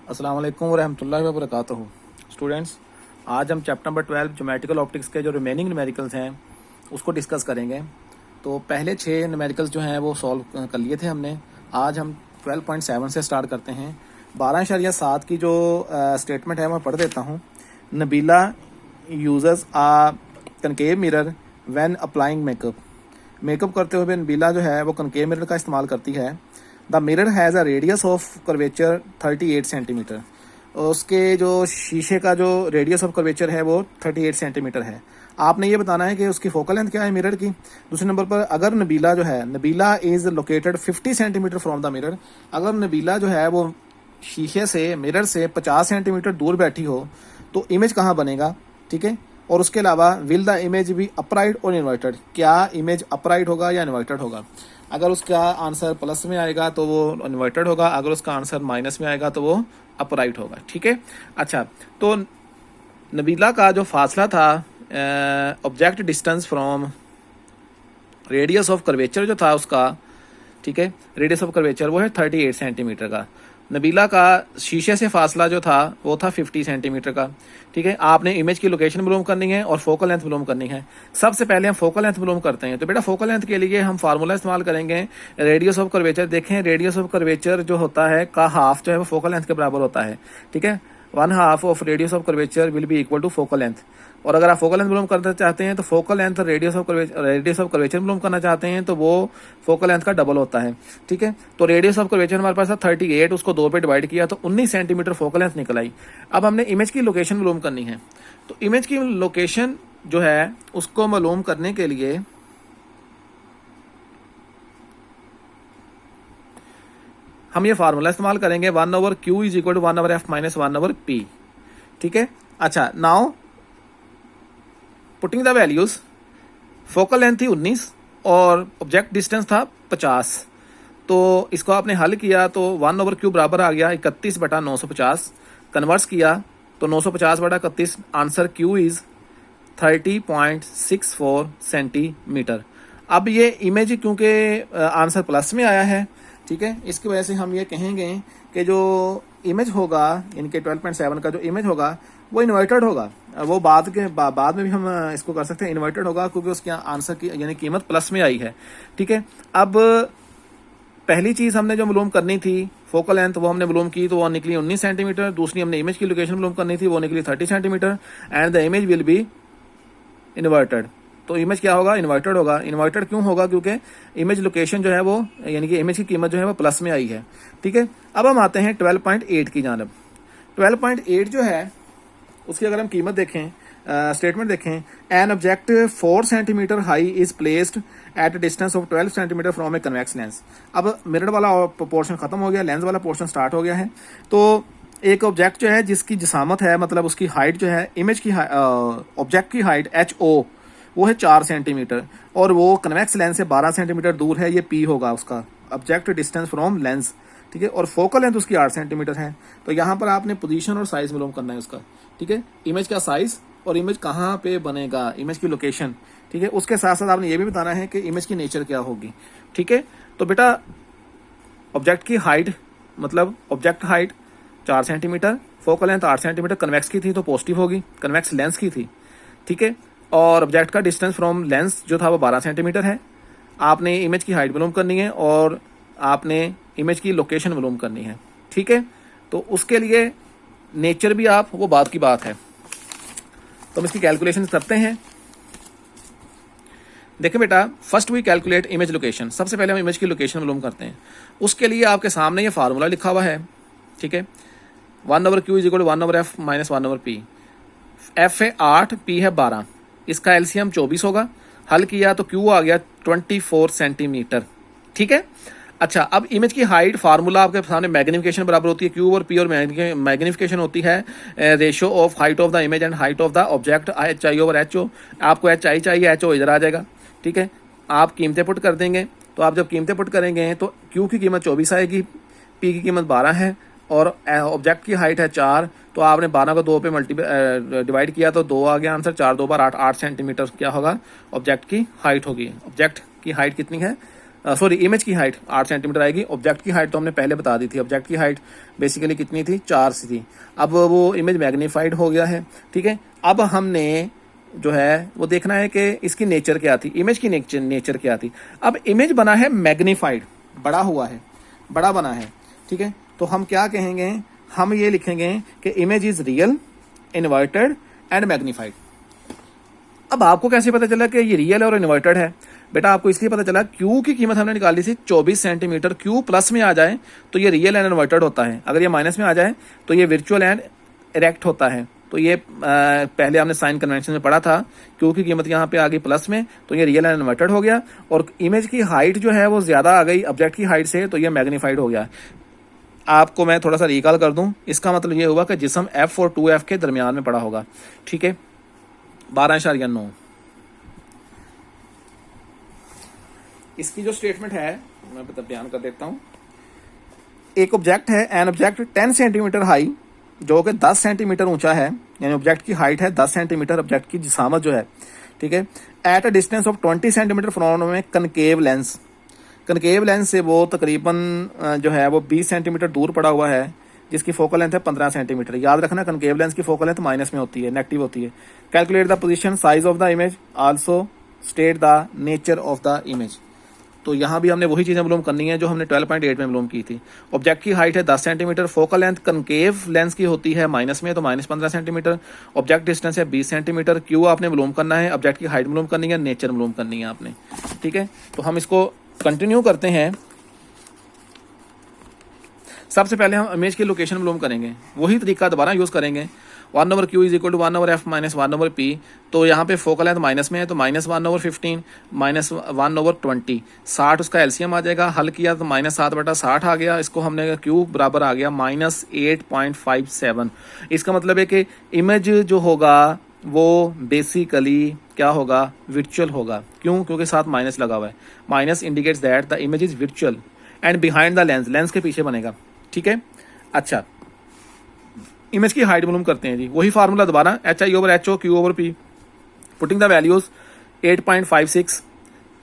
अस्सलाम वालेकुम वरहमतुल्लाहि वबरकातुहू। स्टूडेंट्स, आज हम चैप्टर नंबर 12 ज्योमेट्रिकल ऑप्टिक्स के जो रिमेनिंग न्यूमेरिकल्स हैं उसको डिस्कस करेंगे। तो पहले 6 न्यूमेरिकल्स जो हैं वो सॉल्व कर लिए थे हमने। आज हम 12.7 से स्टार्ट करते हैं। 12.7 की जो स्टेटमेंट है मैं पढ़ देता हूँ। नबीला यूजर्स a concave mirror when applying makeup करते हुए नबीला जो है वो कनकेव मिरर का इस्तेमाल करती है। The mirror has a radius of curvature 38 centimetre. उसके जो शीशे का जो रेडियस ऑफ कर्वेचर है वो 38 सेंटीमीटर है। आपने ये बताना है कि उसकी फोकल लेंथ क्या है मिरर की। दूसरे नंबर पर अगर नबीला जो है, Nabila is located 50 centimetre from the mirror. अगर नबीला जो है वो शीशे से, मिरर से 50 सेंटीमीटर दूर बैठी हो तो इमेज कहाँ बनेगा, ठीक है। और उसके अलावा विल द इमेज भी अपराइट और इन्वर्टेड, क्या इमेज अपराइट होगा या इन्वर्टेड होगा। अगर उसका आंसर प्लस में आएगा तो वो इन्वर्टेड होगा, अगर उसका आंसर माइनस में आएगा तो वो अपराइट होगा, ठीक है। अच्छा, तो नबीला का जो फासला था, object distance from radius of curvature जो था उसका, ठीक है, रेडियस ऑफ कर्वेचर वो है 38 सेंटीमीटर का। नबीला का शीशे से फासला जो था वो था 50 सेंटीमीटर का, ठीक है। आपने इमेज की लोकेशन मालूम करनी है और फोकल लेंथ मालूम करनी है। सबसे पहले हम फोकल लेंथ मालूम करते हैं। तो बेटा फोकल लेंथ के लिए हम फार्मूला इस्तेमाल करेंगे रेडियस ऑफ कर्वेचर। देखें, रेडियस ऑफ कर्वेचर जो होता है का हाफ जो है वो फोकल लेंथ के बराबर होता है, ठीक है। 1/2 of radius of curvature will be equal to focal length. और अगर आप फोकल लेंथ मालूम करना चाहते हैं तो focal length radius of curvature मालूम करना चाहते हैं तो वो फोकल लेंथ का डबल होता है, ठीक है। तो रेडियस ऑफ कर्वेचर हमारे पास था 38, उसको 2 पे डिवाइड किया तो 19 सेंटीमीटर फोकल लेंथ निकल आई। अब हमने इमेज की लोकेशन मालूम करनी है। तो इमेज की लोकेशन जो है उसको मालूम करने के लिए हम ये फार्मूला इस्तेमाल करेंगे 1/q is equal to 1/f minus 1/p, ठीक है। अच्छा, now putting the values, focal length थी 19 और ऑब्जेक्ट डिस्टेंस था 50। तो इसको आपने हल किया तो 1/q बराबर आ गया 31/950। कन्वर्स किया तो 950/31, आंसर q इज 30.64 सेंटीमीटर। अब ये इमेज क्योंकि आंसर प्लस में आया है, ठीक है, इसकी वजह से हम ये कहेंगे कि जो इमेज होगा इनके 12.7 का जो इमेज होगा वो इन्वर्टेड होगा। वो बाद में भी हम इसको कर सकते हैं, इन्वर्टेड होगा क्योंकि उसके आंसर की यानी कीमत प्लस में आई है, ठीक है। अब पहली चीज़ हमने जो मालूम करनी थी फोकल लेंथ वो हमने मालूम की तो वो निकली 19 सेंटीमीटर। दूसरी हमने इमेज की लोकेशन मालूम करनी थी, वो निकली 30 centimetre and the image will be inverted. तो इमेज क्या होगा, इन्वर्टेड होगा। इन्वर्टेड क्यों होगा, क्योंकि इमेज लोकेशन जो है वो यानी कि इमेज की कीमत जो है वो प्लस में आई है, ठीक है। अब हम आते हैं 12.8 की जानब। 12.8 जो है उसकी अगर हम कीमत देखें, स्टेटमेंट देखें, an object 4 centimetre high is placed at distance of 12 centimetre from a convex lens. अब मिरर वाला पोर्शन खत्म हो गया, लेंस वाला पोर्शन स्टार्ट हो गया है। तो एक ऑब्जेक्ट जो है जिसकी जिसामत है, मतलब उसकी हाइट जो है, इमेज की ऑब्जेक्ट की हाइट HO वो है 4 सेंटीमीटर और वो कन्वेक्स लेंस से 12 सेंटीमीटर दूर है, ये P होगा उसका ऑब्जेक्ट डिस्टेंस फ्रॉम लेंस, ठीक है। और फोकल लेंथ उसकी 8 सेंटीमीटर है। तो यहाँ पर आपने पोजीशन और साइज मालूम करना है उसका, ठीक है, इमेज का साइज और इमेज कहाँ पे बनेगा, इमेज की लोकेशन, ठीक है। उसके साथ साथ आपने ये भी बताना है कि इमेज की नेचर क्या होगी, ठीक है। तो बेटा ऑब्जेक्ट की हाइट, मतलब object height 4 centimetre, focal length 8 centimetre, convex की थी तो पॉजिटिव होगी, कन्वेक्स लेंस की थी, ठीक है। और ऑब्जेक्ट का डिस्टेंस फ्रॉम लेंस जो था वो 12 सेंटीमीटर है। आपने इमेज की हाइट मालूम करनी है और आपने इमेज की लोकेशन मालूम करनी है, ठीक है। तो उसके लिए नेचर भी आप, वो बात की बात है। तो हम इसकी कैलकुलेशन करते हैं। देखिए बेटा, first we calculate image location. सबसे पहले हम इमेज की लोकेशन मालूम करते हैं। उसके लिए आपके सामने ये फार्मूला लिखा हुआ है, ठीक है। 1/q is equal to 1/f minus 1/p। f है 8, p है 12, इसका एलसीएम 24 होगा। हल किया तो q आ गया 24 सेंटीमीटर, ठीक है। अच्छा, अब इमेज की हाइट, फार्मूला आपके सामने मैग्निफिकेशन बराबर होती है q और p, और मैग्निफिकेशन होती है ratio of height of the image and height of the object, HI/HO। आपको HI चाहिए, HO इधर आ जाएगा, ठीक है। आप कीमतें पुट कर देंगे। तो आप जब कीमतें पुट करेंगे तो q की कीमत 24 आएगी, p की कीमत 12 है और ऑब्जेक्ट की हाइट है 4। तो आपने 12 को 2 पे डिवाइड किया तो 2 आ गया आंसर। 4 2 बार 8 सेंटीमीटर क्या होगा ऑब्जेक्ट की हाइट होगी। ऑब्जेक्ट की हाइट कितनी है, सॉरी इमेज की हाइट 8 सेंटीमीटर आएगी। ऑब्जेक्ट की हाइट तो हमने पहले बता दी थी, ऑब्जेक्ट की हाइट बेसिकली कितनी थी, 4 सी थी। अब वो इमेज मैग्नीफाइड हो गया है, ठीक है। अब हमने जो है वो देखना है कि इसकी नेचर क्या थी, इमेज की नेचर क्या थी। अब इमेज बना है मैग्नीफाइड, बड़ा हुआ है, बड़ा बना है, ठीक है। तो हम क्या कहेंगे, हम ये लिखेंगे कि image is real, inverted and magnified. अब आपको कैसे पता चला कि ये रियल और इन्वर्टेड है? बेटा आपको इसलिए पता चला क्यू की कीमत हमने निकाली थी 24 सेंटीमीटर। क्यू प्लस में आ जाए तो ये रियल एंड इन्वर्टेड होता है, अगर ये माइनस में आ जाए तो ये वर्चुअल एंड इरेक्ट होता है। तो ये पहले हमने साइन कन्वेंशन में पढ़ा था, क्यू की कीमत यहाँ पे आ गई प्लस में तो ये रियल एंड इन्वर्टेड हो गया, और इमेज की हाइट जो है वो ज्यादा आ गई ऑब्जेक्ट की हाइट से, तो ये मैग्नीफाइड हो गया। आपको मैं थोड़ा सा रिकॉल कर दूं, इसका मतलब ये हुआ कि जिसम F और 2F के दरमियान में पड़ा होगा, ठीक है। 12.9 इसकी जो स्टेटमेंट है मैं बयान कर देता हूं। एक ऑब्जेक्ट है, एन ऑब्जेक्ट 10 सेंटीमीटर हाई, जो कि 10 सेंटीमीटर ऊंचा है, यानी ऑब्जेक्ट की हाइट है 10 सेंटीमीटर, ऑब्जेक्ट की जिसामत जो है, ठीक है। At a distance of 20 centimetre from में कनकेव लेंस, कनकेव लेंस से वो तकरीबन जो है वो 20 सेंटीमीटर दूर पड़ा हुआ है, जिसकी फोकल लेंथ है 15 सेंटीमीटर। याद रखना कनकेव लेंस की फोकल लेंथ माइनस में होती है, नेगेटिव होती है। Calculate the position size of the image, also state the nature of the image. तो यहाँ भी हमने वही चीजें मालूम करनी है जो हमने 12.8 में मालूम की थी। ऑब्जेक्ट की हाइट है 10 centimetre, focal length concave lens की होती है माइनस में, तो माइनस 15 सेंटीमीटर। ऑब्जेक्ट डिस्टेंस है 20 सेंटीमीटर। क्यू आपने मालूम करना है, ऑब्जेक्ट की हाइट मालूम करनी है, नेचर मालूम करनी है आपने, ठीक है। तो हम इसको कंटिन्यू करते हैं। सबसे पहले हम इमेज की लोकेशन मालूम करेंगे, वही तरीका दोबारा यूज करेंगे। 1/q is equal to 1/f minus 1/p। तो यहाँ पे फोकल लेंथ माइनस में है, तो माइनस 1/15 माइनस 1/20, 60 उसका एलसीएम आ जाएगा। हल किया तो माइनस 7/60 आ गया। इसको हमने क्यू बराबर आ गया माइनस 8.57। इसका मतलब है कि इमेज जो होगा वो बेसिकली क्या होगा, वर्चुअल होगा। क्यों? क्योंकि साथ माइनस लगा हुआ है। Minus indicates that the image is virtual and behind the lens, lens के पीछे बनेगा, ठीक है। अच्छा, इमेज की हाइट मालूम करते हैं जी, वही फार्मूला दोबारा, HI/HO Q/P। Putting the values 8.56।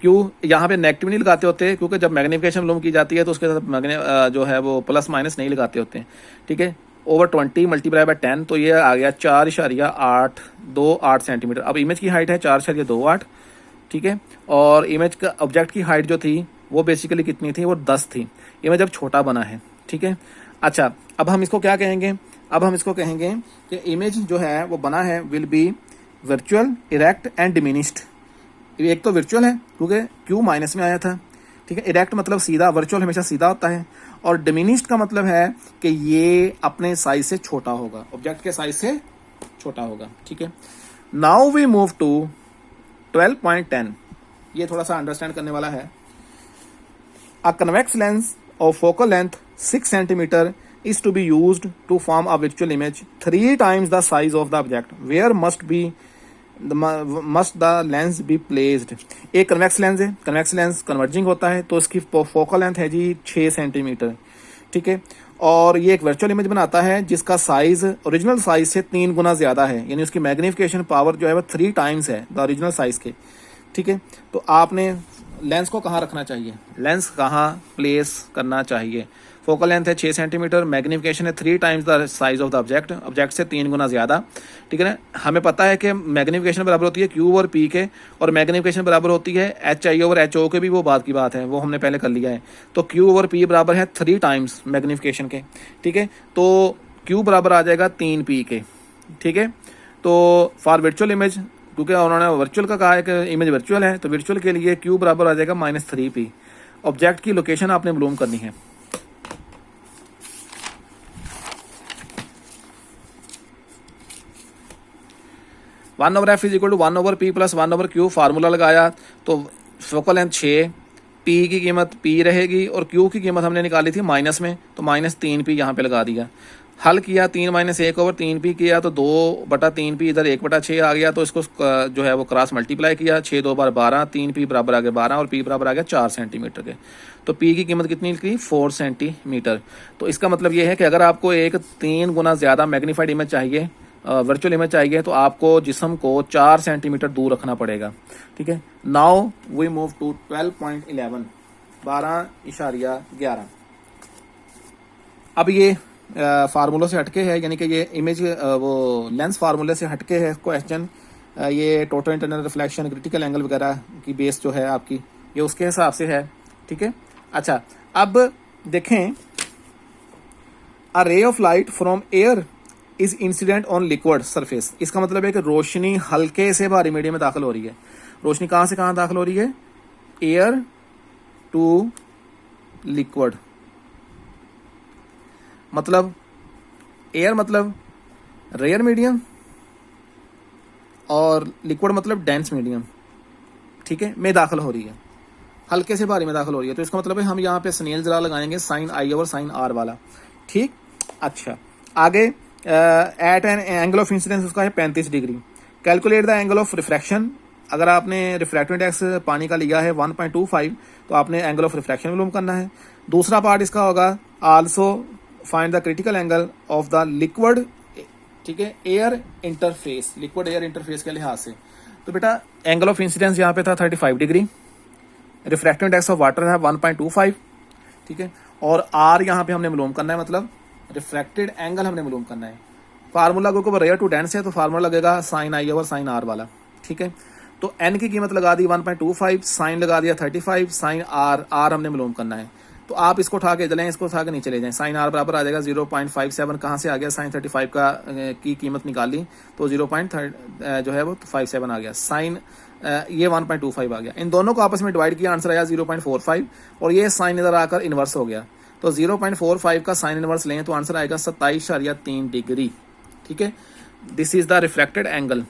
Q यहाँ पे नेगेटिव नहीं लगाते होते, क्योंकि जब मैग्निफिकेशन मालूम की जाती है तो उसके साथ जो है वो प्लस माइनस नहीं लगाते होते हैं, ठीक है। ओवर 20 मल्टीप्लाई बाय 10, तो ये आ गया 4.828 सेंटीमीटर। अब इमेज की हाइट है 4.28, ठीक है। और इमेज का ऑब्जेक्ट की हाइट जो थी वो बेसिकली कितनी थी, वो 10 थी। इमेज अब छोटा बना है, ठीक है। अच्छा, अब हम इसको क्या कहेंगे, अब हम इसको कहेंगे कि इमेज जो है वो बना है will be virtual, erect and diminished. एक तो वर्चुअल है क्योंकि क्यू माइनस में आया था, ठीक है। इरेक्ट मतलब सीधा, वर्चुअल हमेशा सीधा होता है। और डिमिनिश्ड का मतलब है कि ये अपने साइज से छोटा होगा, ऑब्जेक्ट के साइज से छोटा होगा, ठीक है। Now we move to 12.10। ये थोड़ा सा अंडरस्टैंड करने वाला है। A convex lens of focal length 6 centimetre is to be used to form a virtual image 3 times the size of the object. Where must the lens be placed? एक convex lens है, convex lens converging होता है, तो इसकी focal length है जी 6 centimetre, ठीक है। और ये एक वर्चुअल इमेज बनाता है जिसका साइज ओरिजिनल साइज से 3 गुना ज्यादा है, यानी उसकी मैग्निफिकेशन पावर जो है वो 3 टाइम्स है द ओरिजिनल साइज के, ठीक है। तो आपने लेंस को कहाँ रखना चाहिए, लेंस कहाँ प्लेस करना चाहिए। फोकल लेंथ है 6 सेंटीमीटर, मैग्निफिकेशन है 3 times the size of the object, object से 3 गुना ज्यादा, ठीक है ना। हमें पता है कि मैग्निफिकेशन बराबर होती है क्यू और पी के, और मैग्निफिकेशन बराबर होती है HI/HO के भी, वो बात की बात है, वो हमने पहले कर लिया है। तो Q/P बराबर है 3 टाइम्स मैग्निफिकेशन के, ठीक है। तो Q बराबर आ जाएगा 3P के, ठीक है। तो फॉर वर्चुअल इमेज, क्योंकि उन्होंने वर्चुअल का कहा है कि इमेज वर्चुअल है, तो वर्चुअल के लिए Q बराबर आ जाएगा -3P। ऑब्जेक्ट की लोकेशन आपने मालूम करनी है। 1/f is equal to 1/p plus 1/q। Formula लगाया तो फोकल लेंथ 6, p की कीमत p रहेगी और q की कीमत हमने निकाली थी माइनस में, तो -3p यहाँ पे लगा दिया। हल किया 3 - 1/3p किया तो 2/3p, इधर 1/6 आ गया, तो इसको जो है वो क्रॉस मल्टीप्लाई किया, 6 2 बार 12, 3p बराबर आ गया 12 और p बराबर आ गया 4 सेंटीमीटर के। तो p की कीमत कितनी निकली, 4 सेंटीमीटर। तो इसका मतलब ये है कि अगर आपको एक 3 गुना ज्यादा मैग्नीफाइड इमेज चाहिए, वर्चुअल इमेज चाहिए, तो आपको जिस्म को 4 सेंटीमीटर दूर रखना पड़ेगा, ठीक है। Now we move to 12.11। 12.11। अब ये फार्मूलों से हटके है, यानी कि ये इमेज वो लेंस फार्मूले से हटके है क्वेश्चन। ये total internal reflection, critical angle वगैरह की बेस जो है आपकी, ये उसके हिसाब से है। ठीक है। अच्छा, अब देखें, a ray of light from air is incident on liquid surface. इसका मतलब है कि रोशनी हल्के से भारी मीडियम में दाखिल हो रही है। रोशनी कहां से कहां दाखिल हो रही है? Air to liquid. मतलब एयर मतलब रेयर मीडियम और लिक्विड मतलब डेंस मीडियम, ठीक है, में दाखिल हो रही है, हल्के से भारी में दाखिल हो रही है। तो इसका मतलब है हम यहाँ पे स्नेल जरा लगाएंगे साइन आई और साइन आर वाला। ठीक। अच्छा, आगे at an angle of incidence उसका है 35 डिग्री। Calculate the angle of refraction. अगर आपने रिफ्रैक्टिव इंडेक्स पानी का लिया है 1.25, तो आपने एंगल ऑफ रिफ्रैक्शन मालूम करना है। दूसरा पार्ट इसका होगा also find the critical angle of the liquid, ठीक है, air interface, liquid air interface के लिहाज से। तो बेटा एंगल ऑफ इंसिडेंस यहाँ पे था 35 degree, refractive index of water है 1.25, ठीक है, और आर यहाँ पे हमने मालूम करना है, मतलब रिफ्रैक्टेड एंगल हमने मालूम करना है। फार्मूला को रेयर टू डेंस है तो फार्मूला लगेगा sine i over sine r वाला। ठीक है, तो एन की कीमत लगा दी 1.25, साइन लगा दिया 35, साइन आर हमने मालूम करना है। तो आप इसको उठा के चलें, इसको उठा के नीचे ले जाएं, साइन आर बराबर आ जाएगा 0.57। कहाँ से आ गया? साइन 35 का की कीमत निकाली तो 0.3 जो है वो 57 आ गया। साइन ये 1.25 आ गया। इन दोनों को आपस में डिवाइड किया, आंसर आया 0.45, और ये साइन इधर आकर इन्वर्स हो गया। तो 0.45 का साइन इन्वर्स लें तो आंसर आएगा 27.3 डिग्री। ठीक है, this is the reflected angle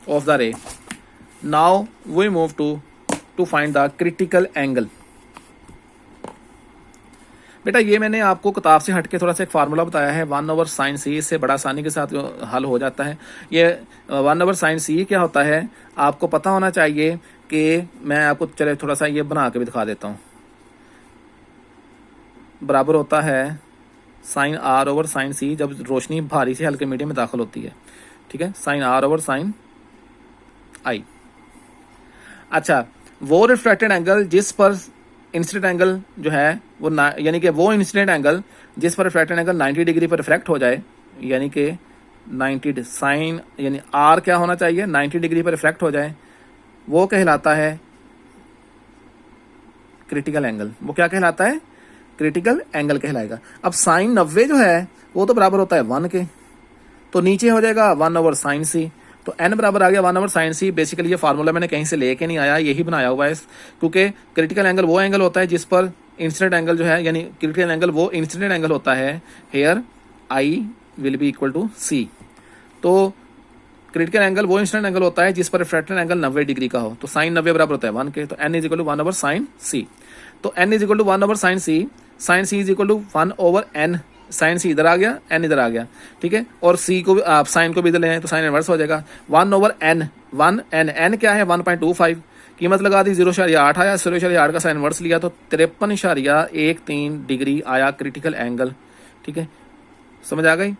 of the ray. Now we move to find the critical angle. बेटा ये मैंने आपको किताब से हटके थोड़ा सा एक फार्मूला बताया है 1/sin c, इससे बड़ा आसानी के साथ हल हो जाता है। ये 1/sin c क्या होता है आपको पता होना चाहिए कि मैं आपको चले थोड़ा सा ये बना के भी दिखा देता हूँ। बराबर होता है sine r over sine c जब रोशनी भारी से हल्के मीडियम में दाखिल होती है। ठीक है, sine r over sine i। अच्छा, वो रिफ्लेक्टेड एंगल जिस पर इंसिडेंट एंगल जो है वो यानी कि वो इंसिडेंट एंगल जिस पर रिफ्लेक्टेड एंगल 90 डिग्री पर रिफ्लेक्ट हो जाए, यानी कि 90 साइन यानी आर क्या होना चाहिए 90 डिग्री पर रिफ्लेक्ट हो जाए, वो कहलाता है क्रिटिकल एंगल। वो क्या कहलाता है? क्रिटिकल एंगल कहलाएगा। अब साइन 90 जो है वो तो बराबर होता है 1 के, तो नीचे हो जाएगा 1/sin c। तो n बराबर आ गया 1/sin c। बेसिकली ये फार्मूला मैंने कहीं से लेके नहीं आया, यही बनाया हुआ है, क्योंकि क्रिटिकल एंगल वो एंगल होता है जिस पर इंसिडेंट एंगल जो है, यानी क्रिटिकल एंगल वो इंसिडेंट एंगल होता है here i will be equal to c। तो क्रिटिकल एंगल वो इंसिडेंट एंगल होता है जिस पर रिफ्रैक्टेड एंगल 90 डिग्री का हो। तो साइन 90 बराबर होता है 1 के, तो n is equal to 1/sin c। तो n is equal to 1/sin c, sine c is equal to 1/n, sine c इधर आ गया, n इधर आ गया। ठीक है, और c को भी आप साइन को भी इधर ले आए तो साइन इनवर्स हो जाएगा 1/n। 1n n क्या है 1.25, कीमत लगा दी 0.8 आया, 0.8 का साइन इनवर्स लिया तो 53.13 डिग्री आया क्रिटिकल एंगल। ठीक है, समझ आ गई?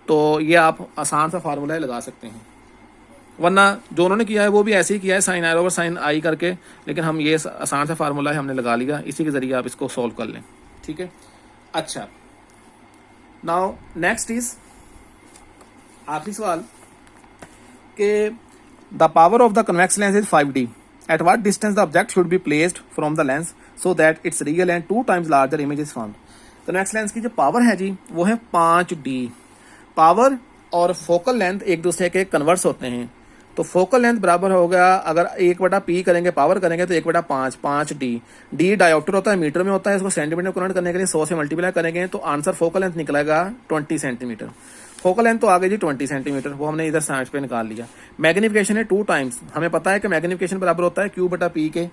तो ये आप आसान सा फार्मूला लगा सकते हैं, वरना जो उन्होंने किया है वो भी ऐसे ही किया है साइन आर ओवर साइन आई करके, लेकिन हम ये आसान सा फार्मूला है हमने लगा लिया, इसी के जरिए आप इसको सॉल्व कर लें। ठीक है, अच्छा, नाउ नेक्स्ट इज आखिरी सवाल कि the power of the convex lens is 5D। At what distance the object should be placed from the lens so that it's real and 2 times larger image is found. Convex lens की जो power है जी वो है 5D। Power और focal length एक दूसरे के converse होते हैं, तो फोकल लेंथ बराबर होगा, अगर 1/p करेंगे पावर करेंगे तो 1/5 5D। डी डायोप्टर होता है, मीटर में होता है, इसको सेंटीमीटर में कन्वर्ट करने के लिए 100 से मल्टीप्लाई करेंगे तो आंसर फोकल लेंथ निकलेगा 20 सेंटीमीटर। फोकल लेंथ तो आ गई जी 20 सेंटीमीटर, वो हमने इधर साइड पे निकाल लिया। मैग्निफिकेशन है 2 टाइम्स, हमें पता है कि मैग्निफिकेशन बराबर होता है Q/P के।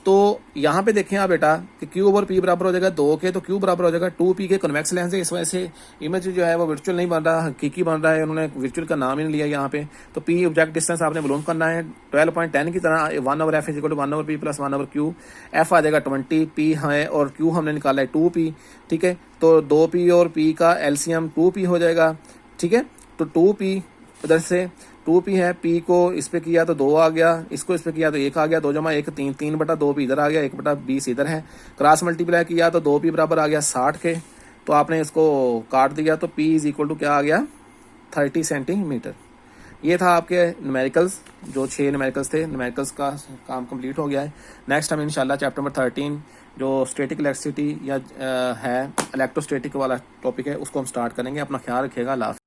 तो यहाँ पे देखें आप बेटा कि Q/P बराबर हो जाएगा 2 के, तो Q बराबर हो जाएगा 2P के। कन्वेक्स लेंस है, इस वजह से इमेज जो है वो वर्चुअल नहीं बन रहा, हकीकी बन रहा है, उन्होंने वर्चुअल का नाम ही नहीं लिया यहाँ पे। तो P ऑब्जेक्ट डिस्टेंस आपने मालूम करना है 12.10 की तरह 1/f is equal to 1/p plus 1/q। f आ जाएगा 20, P है और Q हमने निकाला है 2P। ठीक है, तो 2P और P का एलसीएम 2P हो जाएगा। ठीक है, तो 2P उधर से 2p है, p को इस पे किया तो 2 आ गया, इसको इस पे किया तो 1 आ गया, 2 जमा 1 3, 3/2p इधर आ गया, 1/20 इधर है। क्रॉस मल्टीप्लाई किया तो 2p बराबर आ गया 60 के, तो आपने इसको काट दिया तो p इज इक्वल टू क्या आ गया 30 सेंटीमीटर। ये था आपके न्यूमेरिकल्स, जो 6 न्यूमेरिकल्स थे। न्यूमेरिकल्स का काम कंप्लीट हो गया है। नेक्स्ट हम इंशाल्लाह चैप्टर नंबर 13 जो स्टैटिक इलेक्ट्रिसिटी या है इलेक्ट्रोस्टैटिक वाला टॉपिक है उसको हम स्टार्ट करेंगे। अपना ख्याल रखिएगा। अल्लाह हाफ़िज़।